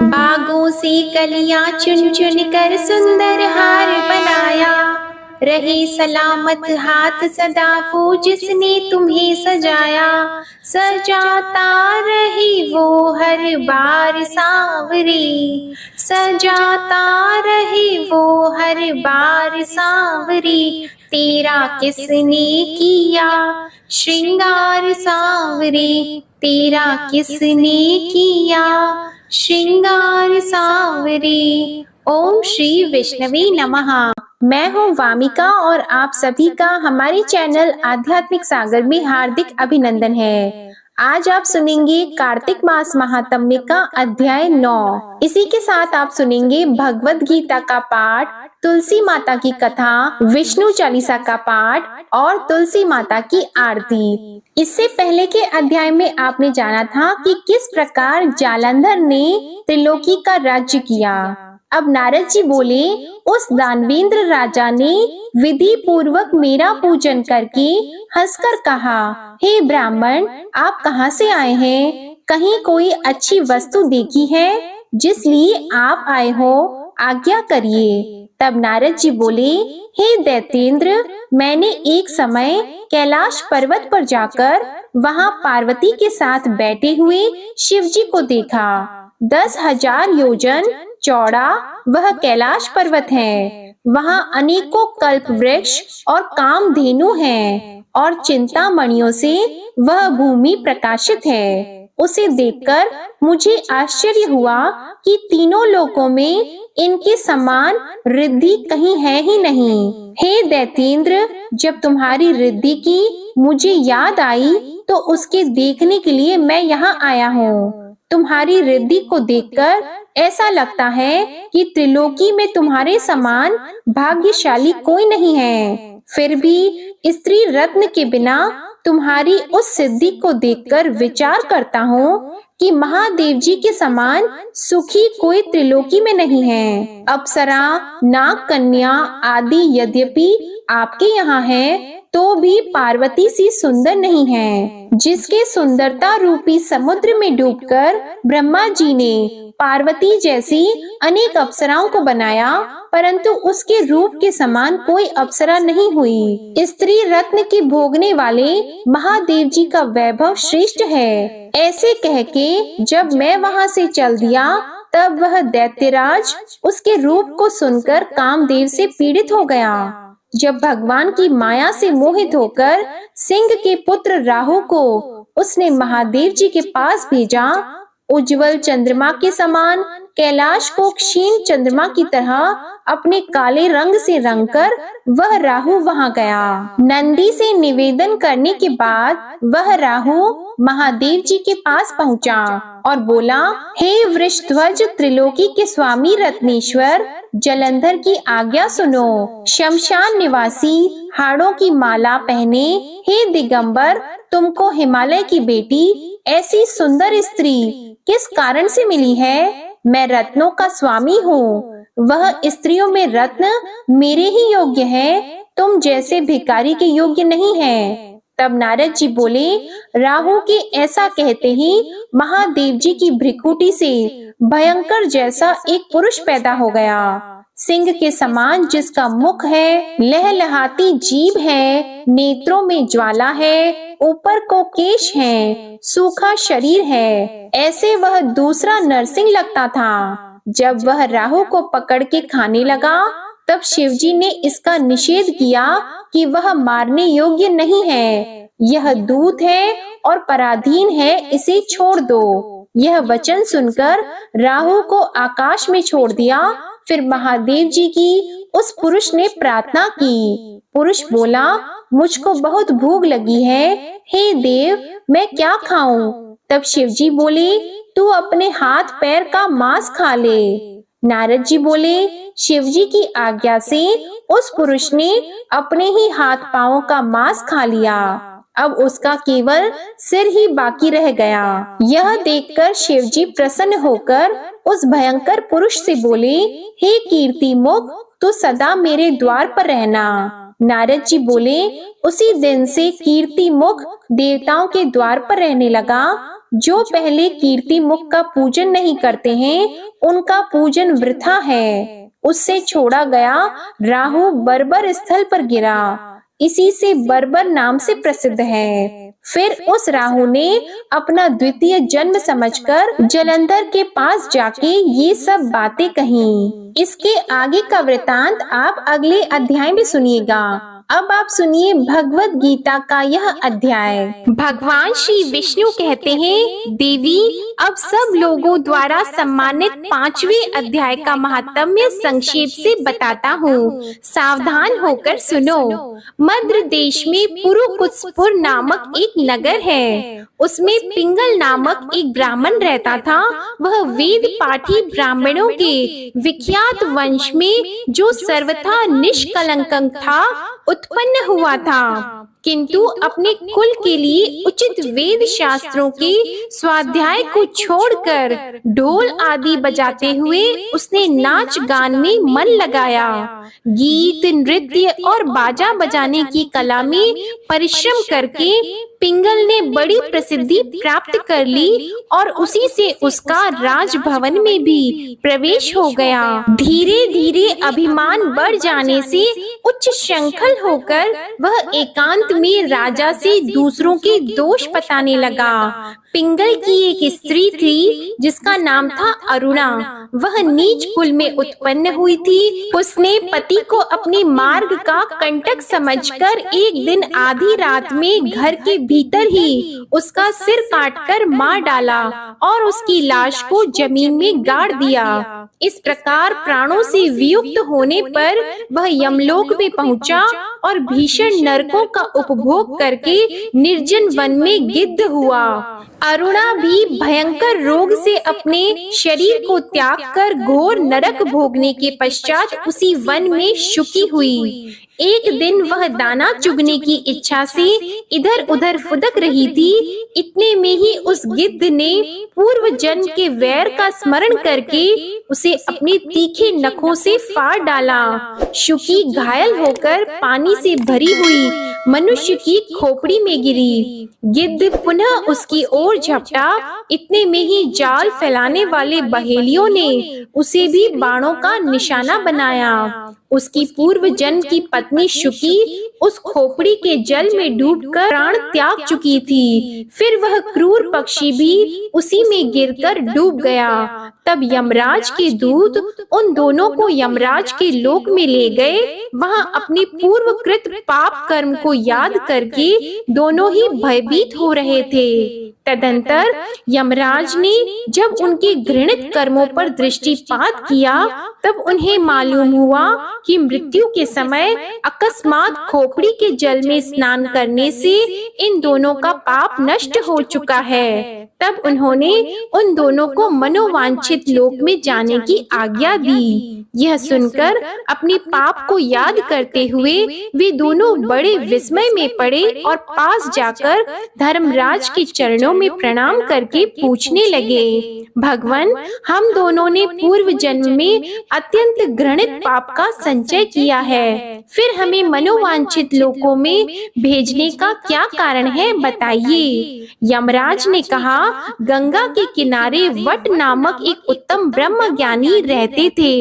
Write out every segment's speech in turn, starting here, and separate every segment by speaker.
Speaker 1: बागों से कलियां चुन चुन कर सुंदर हार बनाया। रहे सलामत हाथ सदा वो जिसने तुम्हें सजाया। सजाता रहे वो हर बार सांवरी, सजाता रहे वो हर बार सांवरी। तेरा किसने किया श्रृंगार सांवरी, तेरा किसने किया श्रृंगार सांवरी। ओम श्री विष्णवे नमः। मैं हूँ वामिका और आप सभी का हमारे चैनल आध्यात्मिक सागर में हार्दिक अभिनंदन है। आज आप सुनेंगे कार्तिक मास महात्म्य का अध्याय 9। इसी के साथ आप सुनेंगे भगवत गीता का पाठ, तुलसी माता की कथा, विष्णु चालीसा का पाठ और तुलसी माता की आरती। इससे पहले के अध्याय में आपने जाना था कि किस प्रकार जालंधर ने त्रिलोकी का राज्य किया। अब नारद जी बोले, उस दानवेंद्र राजा ने विधि पूर्वक मेरा पूजन करके हंसकर कहा, हे ब्राह्मण, आप कहाँ से आए हैं? कहीं कोई अच्छी वस्तु देखी है जिस लिए आप आए हो? आज्ञा करिए। तब नारद जी बोले, हे दैत्येंद्र, मैंने एक समय कैलाश पर्वत पर जाकर वहाँ पार्वती के साथ बैठे हुए शिव जी को देखा। 10,000 योजन चौड़ा वह कैलाश पर्वत है। वहाँ अनेकों कल्प वृक्ष और कामधेनु हैं और चिंतामणियों से वह भूमि प्रकाशित है। उसे देखकर मुझे आश्चर्य हुआ कि तीनों लोकों में इनके समान रिद्धि कहीं है ही नहीं। हे दैत्येंद्र, जब तुम्हारी रिद्धि की मुझे याद आई तो उसके देखने के लिए मैं यहाँ आया हूँ। तुम्हारी रिद्धि को देखकर ऐसा लगता है कि त्रिलोकी में तुम्हारे समान भाग्यशाली कोई नहीं है। फिर भी स्त्री रत्न के बिना तुम्हारी उस सिद्धि को देखकर विचार करता हूँ कि महादेव जी के समान सुखी कोई त्रिलोकी में नहीं है। अप्सरा, नाग कन्या आदि यद्यपि आपके यहाँ है तो भी पार्वती सी सुंदर नहीं है। जिसके सुंदरता रूपी समुद्र में डूबकर ब्रह्मा जी ने पार्वती जैसी अनेक अप्सराओं को बनाया, परंतु उसके रूप के समान कोई अप्सरा नहीं हुई। स्त्री रत्न के भोगने वाले महादेव जी का वैभव श्रेष्ठ है। ऐसे कह के जब मैं वहाँ से चल दिया तब वह दैत्यराज उसके रूप को सुनकर कामदेव से पीड़ित हो गया। जब भगवान की माया से मोहित होकर सिंह के पुत्र राहु को उसने महादेव जी के पास भेजा, उज्जवल चंद्रमा के समान कैलाश को क्षीण चंद्रमा की तरह अपने काले रंग से रंगकर वह राहु वहां गया। नंदी से निवेदन करने के बाद वह राहु महादेव जी के पास पहुंचा और बोला, हे वृषध्वज त्रिलोकी के स्वामी रत्नेश्वर, जलंधर की आज्ञा सुनो। शमशान निवासी हाड़ों की माला पहने हे दिगंबर, तुमको हिमालय की बेटी ऐसी सुंदर स्त्री किस कारण से मिली है? मैं रत्नों का स्वामी हूँ। वह स्त्रियों में रत्न मेरे ही योग्य है, तुम जैसे भिखारी के योग्य नहीं है। तब नारद जी बोले, राहु के ऐसा कहते ही महादेव जी की भ्रिकुटी से भयंकर जैसा एक पुरुष पैदा हो गया। सिंह के समान जिसका मुख है, लहलहाती जीभ है, नेत्रों में ज्वाला है, ऊपर को केश है, सूखा शरीर है। ऐसे वह दूसरा नरसिंह लगता था। जब वह राहु को पकड़ के खाने लगा तब शिवजी ने इसका निषेध किया कि वह मारने योग्य नहीं है, यह दूत है और पराधीन है, इसे छोड़ दो। यह वचन सुनकर राहु को आकाश में छोड़ दिया। फिर महादेव जी की उस पुरुष ने प्रार्थना की। पुरुष बोला, मुझको बहुत भूख लगी है, हे देव, मैं क्या खाऊं? तब शिवजी बोले, तू अपने हाथ पैर का मांस खा ले। नारद जी बोले, शिवजी की आज्ञा से उस पुरुष ने अपने ही हाथ पांवों का मांस खा लिया। अब उसका केवल सिर ही बाकी रह गया। यह देखकर शिवजी प्रसन्न होकर उस भयंकर पुरुष से बोले, हे कीर्ति मुख, तू सदा मेरे द्वार पर रहना। नारद जी बोले, उसी दिन से कीर्ति मुख देवताओं के द्वार पर रहने लगा जो पहले कीर्ति मुख का पूजन नहीं करते हैं, उनका पूजन वृथा है। उससे छोड़ा गया राहु बर्बर स्थल पर गिरा, इसी से बर्बर नाम से प्रसिद्ध है। फिर उस राहु ने अपना द्वितीय जन्म समझकर जलंधर के पास जाके ये सब बातें कहीं। इसके आगे का वृतांत आप अगले अध्याय में सुनिएगा। अब आप सुनिए भगवत गीता का यह अध्याय। भगवान श्री विष्णु कहते हैं, देवी अब सब लोगों द्वारा सम्मानित 5वें अध्याय का महात्म्य संक्षेप से बताता हूँ, सावधान होकर सुनो। मध्य देश में पुरुकुत्सपुर नामक एक नगर है। उसमें पिंगल नामक एक ब्राह्मण रहता था। वह वेद पाठी ब्राह्मणों के विख्यात वंश में जो सर्वथा निष्कलंक था उत्पन्न हुआ था, किंतु अपने कुल के लिए उचित वेद शास्त्रों के स्वाध्याय को छोड़कर ढोल आदि बजाते हुए उसने नाच गान में मन लगाया। गीत, नृत्य और बाजा बजाने की कला में परिश्रम करके पिंगल ने बड़ी प्रसिद्धि प्राप्त कर ली और उसी से उसका राजभवन में भी प्रवेश हो गया। धीरे धीरे अभिमान बढ़ जाने से उच्च श्रृंखल होकर वह एकांत में राजा से दूसरों के दोष बताने लगा। पिंगल की एक स्त्री थी जिसका नाम था अरुणा। वह नीच कुल में उत्पन्न हुई थी। उसने पति को अपने मार्ग का कंटक समझकर एक दिन आधी रात में घर के भीतर ही उसका सिर काटकर मार डाला और उसकी लाश को जमीन में गाड़ दिया। इस प्रकार प्राणों से वियुक्त होने पर वह यमलोक में पहुंचा और भीषण नरकों का उपभोग करके निर्जन वन में गिद्ध हुआ। अरुणा भी भयंकर रोग से अपने शरीर को त्याग कर घोर नरक भोगने के पश्चात उसी वन में शुकी हुई। एक दिन वह दाना चुगने की इच्छा से इधर उधर फुदक रही थी। इतने में ही उस गिद्ध ने पूर्व जन्म के वैर का स्मरण करके उसे अपने तीखे नखों से फाड़ डाला। शुकी घायल होकर पानी से भरी हुई मनुष्य की खोपड़ी में गिरी। गिद्ध पुनः उसकी ओर झपटा। इतने में ही जाल फैलाने वाले बहेलियों ने उसे भी बाणों का निशाना बनाया। उसकी पूर्व जन्म की पत्नी शुकी उस खोपड़ी के जल में डूबकर प्राण त्याग चुकी थी। फिर वह क्रूर पक्षी भी उसी में गिरकर डूब गया। तब यमराज के दूत उन दोनों को यमराज के लोक में ले गए। वहां अपने पूर्वकृत पाप कर्म को याद करके दोनों ही भयभीत हो रहे थे। तदंतर यमराज ने जब उनके घृणित कर्मों पर दृष्टिपात किया, तब उन्हें मालूम हुआ कि मृत्यु के समय अकस्मात खोपड़ी के जल में स्नान करने से इन दोनों का पाप नष्ट हो चुका है। तब उन्होंने उन दोनों को मनोवांछित लोक में जाने की आज्ञा दी। यह सुनकर अपने पाप को याद करते हुए वे दोनों बड़े विस्मय में पड़े और पास जाकर धर्मराज के चरणों में प्रणाम करके पूछने लगे, भगवान, हम दोनों ने पूर्व जन्म में अत्यंत घृणित पाप का संचय किया है, फिर हमें मनोवांछित लोकों में भेजने का क्या कारण है, बताइए। यमराज ने कहा, गंगा के किनारे वट नामक एक उत्तम ब्रह्मज्ञानी रहते थे।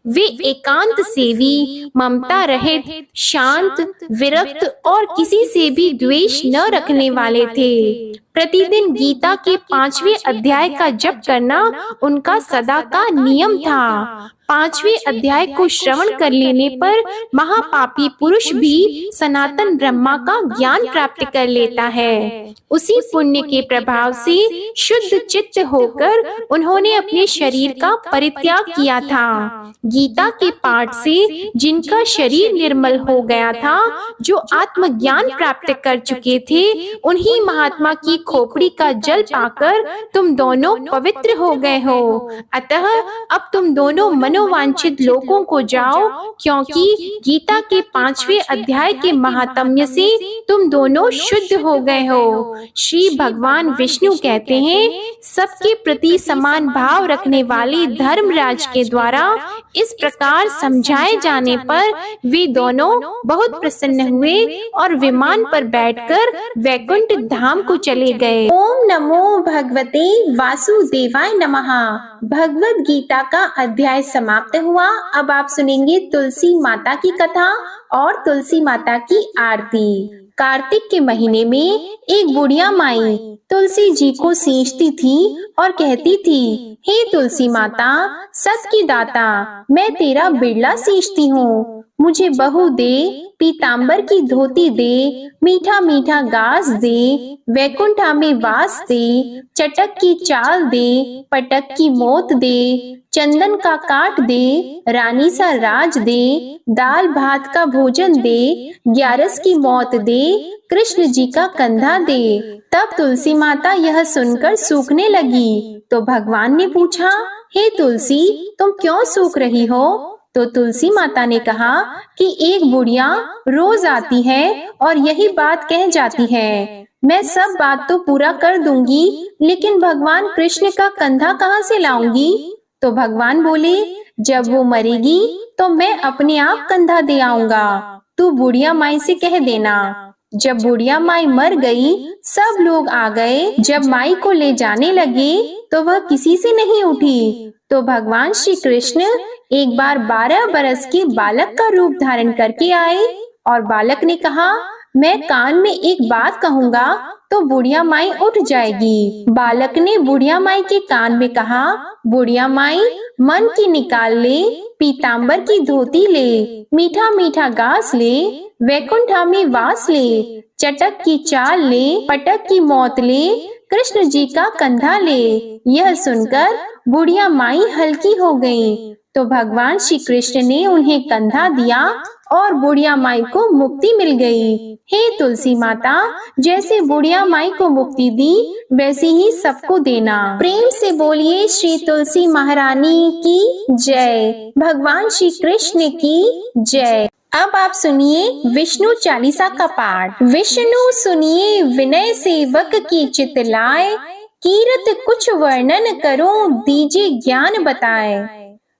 Speaker 1: वे एकांत सेवी, ममता रहित, शांत, विरक्त और किसी से भी द्वेष न रखने वाले थे। प्रतिदिन गीता के 5वें अध्याय का जप करना उनका सदा का नियम था। 5वें अध्याय को श्रवण कर लेने पर महापापी पुरुष भी सनातन ब्रह्मा का ज्ञान प्राप्त कर लेता है। उसी पुण्य के प्रभाव से शुद्ध चित्त होकर उन्होंने अपने शरीर का परित्याग किया था। गीता के पाठ से जिनका शरीर निर्मल हो गया था, जो आत्मज्ञान प्राप्त कर चुके थे, उन्हीं महात्मा की खोपड़ी का जल पाकर तुम दोनों पवित्र हो गए हो। अतः अब तुम दोनों मनोवांछित लोकों को जाओ, क्योंकि गीता के 5वें अध्याय के महात्म्य से तुम दोनों शुद्ध हो गए हो। श्री भगवान विष्णु कहते हैं, सबके प्रति समान भाव रखने वाले धर्मराज के द्वारा इस प्रकार समझाए जाने पर वे दोनों बहुत प्रसन्न हुए और विमान पर बैठकर वैकुंठ धाम को चले गए। ओम नमो भगवते वासुदेवाय नमः। भगवद गीता का अध्याय समाप्त हुआ। अब आप सुनेंगे तुलसी माता की कथा और तुलसी माता की आरती। कार्तिक के महीने में एक बुढ़िया माई तुलसी जी को सींचती थी और कहती थी, हे तुलसी माता, सत की दाता, मैं तेरा बिरला सींचती हूँ, मुझे बहू दे, पीतांबर की धोती दे, मीठा मीठा घास दे, वैकुंठा में वास दे, चटक की चाल दे, पटक की मोत दे, चंदन का काट दे, रानी सा राज दे, दाल भात का भोजन दे, ग्यारस की मौत दे, कृष्ण जी का कंधा दे। तब तुलसी माता यह सुनकर सूखने लगी तो भगवान ने पूछा, हे तुलसी, तुम क्यों सूख रही हो? तो तुलसी माता ने कहा कि एक बुढ़िया रोज आती है और यही बात कह जाती है, मैं सब बात तो पूरा कर दूंगी, लेकिन भगवान कृष्ण का कंधा कहाँ से लाऊंगी? तो भगवान बोले, जब वो मरेगी तो मैं अपने आप कंधा दे आऊंगा, तू बुढ़िया माई से कह देना। जब बुढ़िया माई मर गई, सब लोग आ गए। जब माई को ले जाने लगे तो वह किसी से नहीं उठी। तो भगवान श्री कृष्ण एक बार 12 बरस के बालक का रूप धारण करके आए और बालक ने कहा, मैं कान में एक बात कहूंगा तो बुढ़िया माई उठ जाएगी। बालक ने बुढ़िया माई के कान में कहा, बुढ़िया माई, मन की निकाल ले, पीतांबर की धोती ले, मीठा मीठा घास ले, वैकुंठा में वास ले, चटक की चाल ले, पटक की मौत ले, कृष्ण जी का कंधा ले। यह सुनकर बुढ़िया माई हल्की हो गई। तो भगवान श्री कृष्ण ने उन्हें कंधा दिया और बुढ़िया माई को मुक्ति मिल गई। हे तुलसी माता, जैसे बुढ़िया माई को मुक्ति दी वैसे ही सबको देना। प्रेम से बोलिए श्री तुलसी महारानी की जय, भगवान श्री कृष्ण की जय। अब आप सुनिए विष्णु चालीसा का पाठ। विष्णु सुनिए विनय सेवक की चित लाए, कीरत कुछ वर्णन करो दीजिए ज्ञान बताए।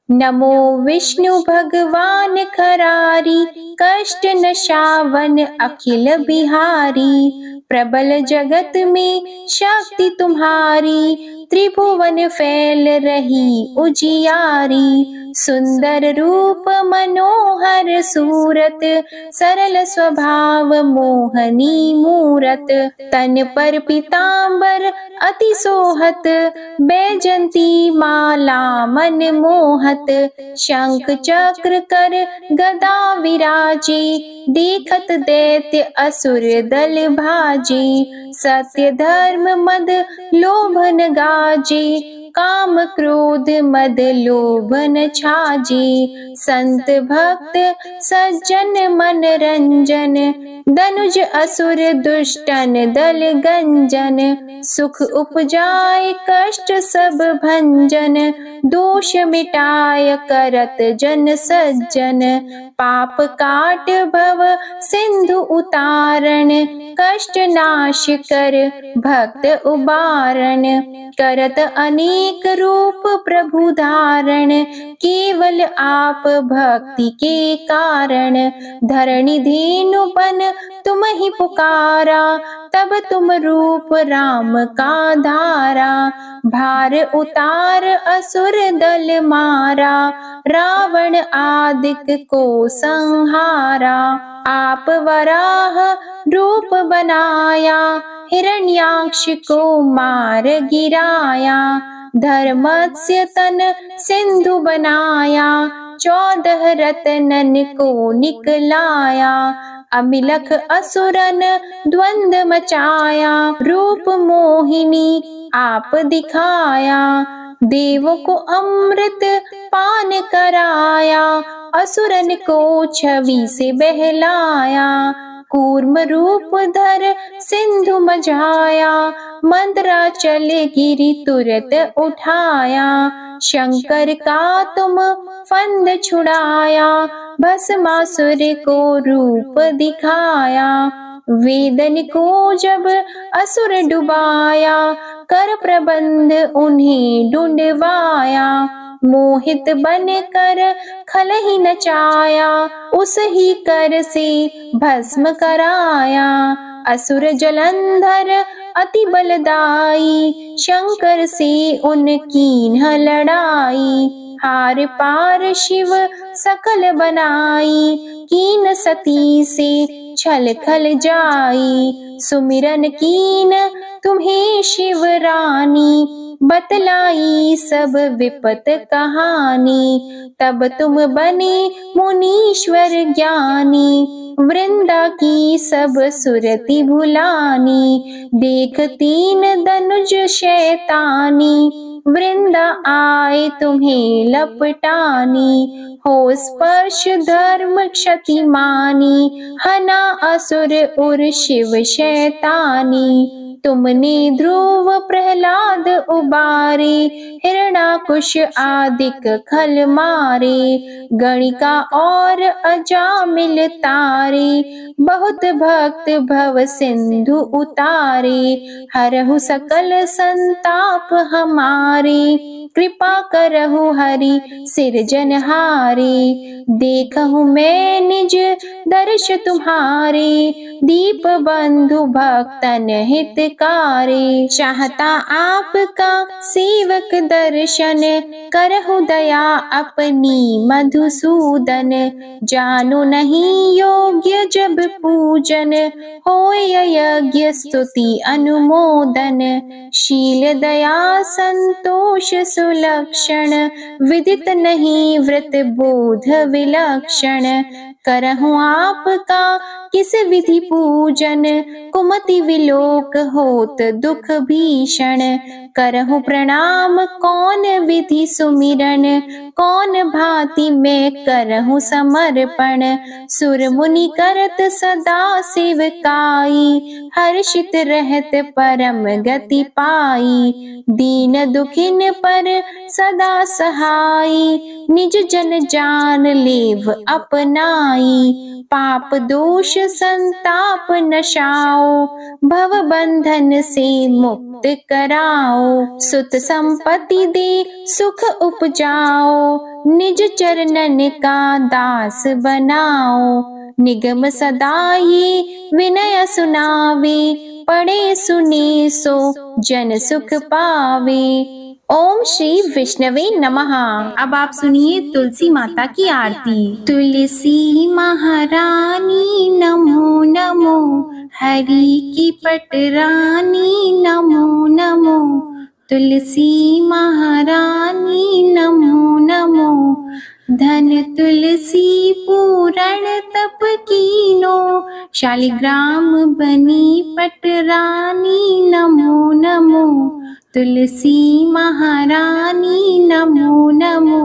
Speaker 1: नमो विष्णु भगवान खरारी, कष्ट नशावन अखिल बिहारी, प्रबल जगत में शक्ति तुम्हारी, त्रिभुवन फैल रही उजियारी। सुंदर रूप मनोहर सूरत, सरल स्वभाव मोहनी मूरत, तन पर पीतांबर अति सोहत, बैजंती माला मन मोहत, शंख चक्र कर गदा विराजे, देखत दैत्य असुर दल भाजे, सत्य धर्म मद लोभन गाजे, काम क्रोध मद लोभन छाजे, संत भक्त सज्जन मन रंजन, दनुज असुर दुष्टन दल गंजन, सुख उपजाए कष्ट सब भंजन, दोष मिटाय करत जन सज्जन, पाप काट भव सिंधु उतारण, कष्ट नाश कर भक्त उबारण, करत अनेक रूप प्रभु धारण, केवल आप भक्ति के कारण, धरणी धेनु बन तुम ही पुकारा, तब तुम रूप राम का धारा, भार उतार असुर दल मारा, रावण आदिक को संहारा। आप वराह रूप बनाया, हिरण्याक्ष को मार गिराया, धर्मस्य तन सिंधु बनाया, 14 रत्नन को निकलाया, अमिलख असुरन द्वंद मचाया, रूप मोहिनी आप दिखाया, देव को अमृत पान कराया, असुरन को छवि से बहलाया, कूर्म रूप धर सिंधु मझाया, मंदराचल गिरि तुरत उठाया, शंकर का तुम फंद छुड़ाया, भस्मासुर को रूप दिखाया, वेदन को जब असुर डुबाया, कर प्रबंध उन्हें ढूंढवाया, मोहित बन कर खल ही नचाया, उस ही कर से भस्म कराया। असुर जलंधर अति बलदाई, शंकर से उनकी लड़ाई। हार पार शिव सकल बनाई, कीन सती से छल खल जाई। सुमिरन कीन तुम्हें शिव रानी, बतलाई सब विपत कहानी। तब तुम बने मुनीश्वर ज्ञानी, वृंदा की सब सुरति भुलानी। देख तीन धनुज शैतानी, वृंदा आए तुम्हें लपटानी। हो स्पर्श धर्म क्षति मानी, हना असुर उर शिव शैतानी। तुमने ध्रुव प्रहलाद उबारे, हिरणाकुश आदिक खल मारे। गणिका और अजामिल तारे, बहुत भक्त भव सिंधु उतारे। हरहु सकल संताप हमारे, कृपा करहु हरि सिरजनहारे। देखहु मैं निज दर्श तुम्हारे, दीप बंधु भक्तन हितकारे। चाहता आपका सेवक दर्शन, करहु दया अपनी मधुसूदन। जानो नहीं योग्य जब पूजन, होय यज्ञ स्तुति अनुमोदन। शील दया संतोष सुलक्षण, विदित नहीं व्रत बोध विलक्षण। करहु आपका किस विधि पूजन, कुमति विलोक होत दुख भीषण। करहु प्रणाम कौन विधि सुमिरन, कौन भांति मैं करहु समर्पण। सुर मुनि करत सदा सेवकाई, हर्षित रहत परम गति पाई। दीन दुखिन पर सदा सहाई, निज जन जान लेव अपनाई। पाप दोष संताप नशाओ, भव बंधन से मुक्त कराओ। सुत संपत्ति दे सुख उपजाओ, निज चरणन का दास बनाओ। निगम सदा ये विनय सुनावे, पढ़े सुने सो जन सुख पावे। ओम श्री विष्णवे नमः। अब आप सुनिए तुलसी माता की आरती। तुलसी महारानी नमो नमो, हरि की पटरानी नमो नमो। तुलसी महारानी नमो नमो, धन तुलसी पूरण तप कीनो। शालिग्राम बनी पटरानी नमो नमो। तुलसी महारानी नमो नमो,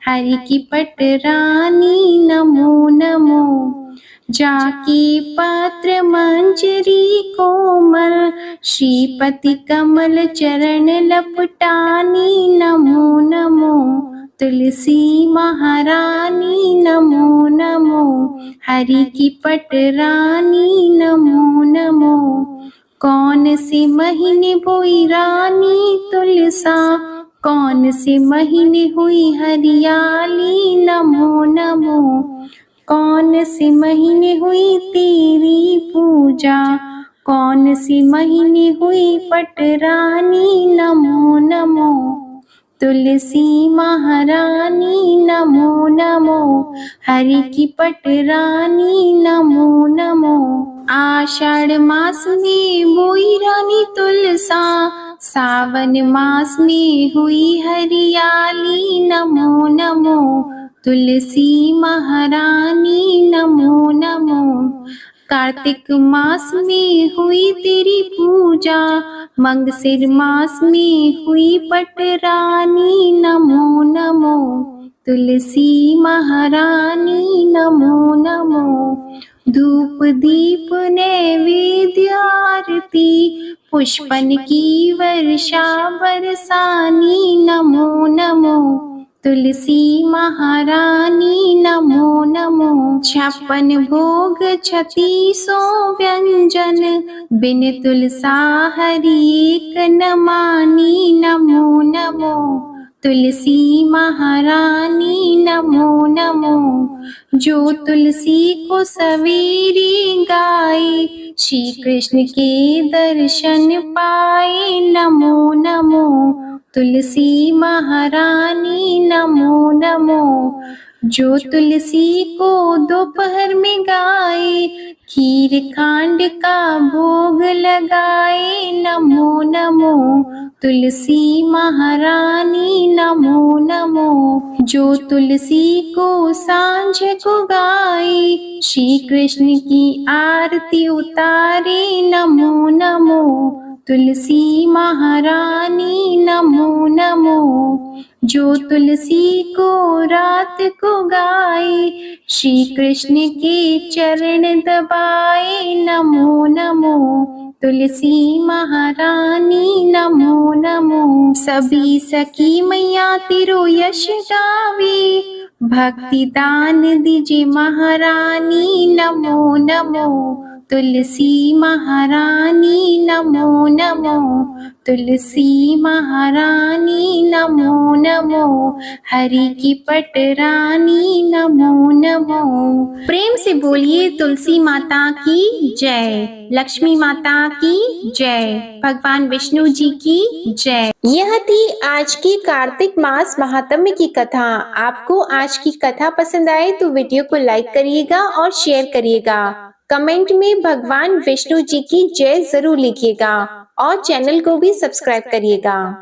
Speaker 1: हरि की पटरानी नमो नमो। जाकी पत्र मंजरी कोमल, श्रीपति कमल चरण लपटानी नमो नमो। तुलसी महारानी नमो नमो, हरि की पटरानी नमो नमो। कौन से महीने बोई रानी तुलसा, कौन से महीने हुई हरियाली नमो नमो। कौन से महीने हुई तेरी पूजा, कौन से महीने हुई पटरानी नमो नमो। तुलसी महारानी नमो नमो, हरि की पटरानी नमो नमो। आषाढ़ मास में बोई रानी तुलसा, सावन मास में हुई हरियाली नमो नमो। तुलसी महारानी नमो नमो। कार्तिक मास में हुई तेरी पूजा, मंगसिर मास में हुई पटरानी नमो नमो। तुलसी महारानी नमो नमो। धूप दीप नैवेद्य आरती, पुष्पन की वर्षा बरसानी नमो नमो। तुलसी महारानी नमो नमो। 56 भोग 3600 व्यंजन, बिन तुलसा हरि एक न मानी नमो नमो। तुलसी महारानी नमो नमो। जो तुलसी को सवेरे गाए, श्री कृष्ण के दर्शन पाए। नमो नमो तुलसी महारानी नमो नमो। जो तुलसी को दोपहर में गाए, खीर खांड का भोग लगाए। नमो नमो तुलसी महारानी नमो नमो। जो तुलसी को सांझ को गाए, श्री कृष्ण की आरती उतारे। नमो नमो तुलसी महारानी नमो नमो। जो तुलसी को रात को गाए, श्री कृष्ण के चरण दबाए। नमो नमो तुलसी महारानी नमो नमो। सभी सखी मैया तेरो यश गावे, भक्ति दान दीजिए महारानी। नमो नमो तुलसी महारानी नमो नमो। तुलसी महारानी नमो नमो। हरि की पटरानी नमो नमो। प्रेम से बोलिए तुलसी माता की जय, लक्ष्मी माता की जय, भगवान विष्णु जी की जय। यह थी आज की कार्तिक मास महात्म्य की कथा। आपको आज की कथा पसंद आए तो वीडियो को लाइक करिएगा और शेयर करिएगा। कमेंट में भगवान विष्णु जी की जय जरूर लिखिएगा और चैनल को भी सब्सक्राइब करिएगा।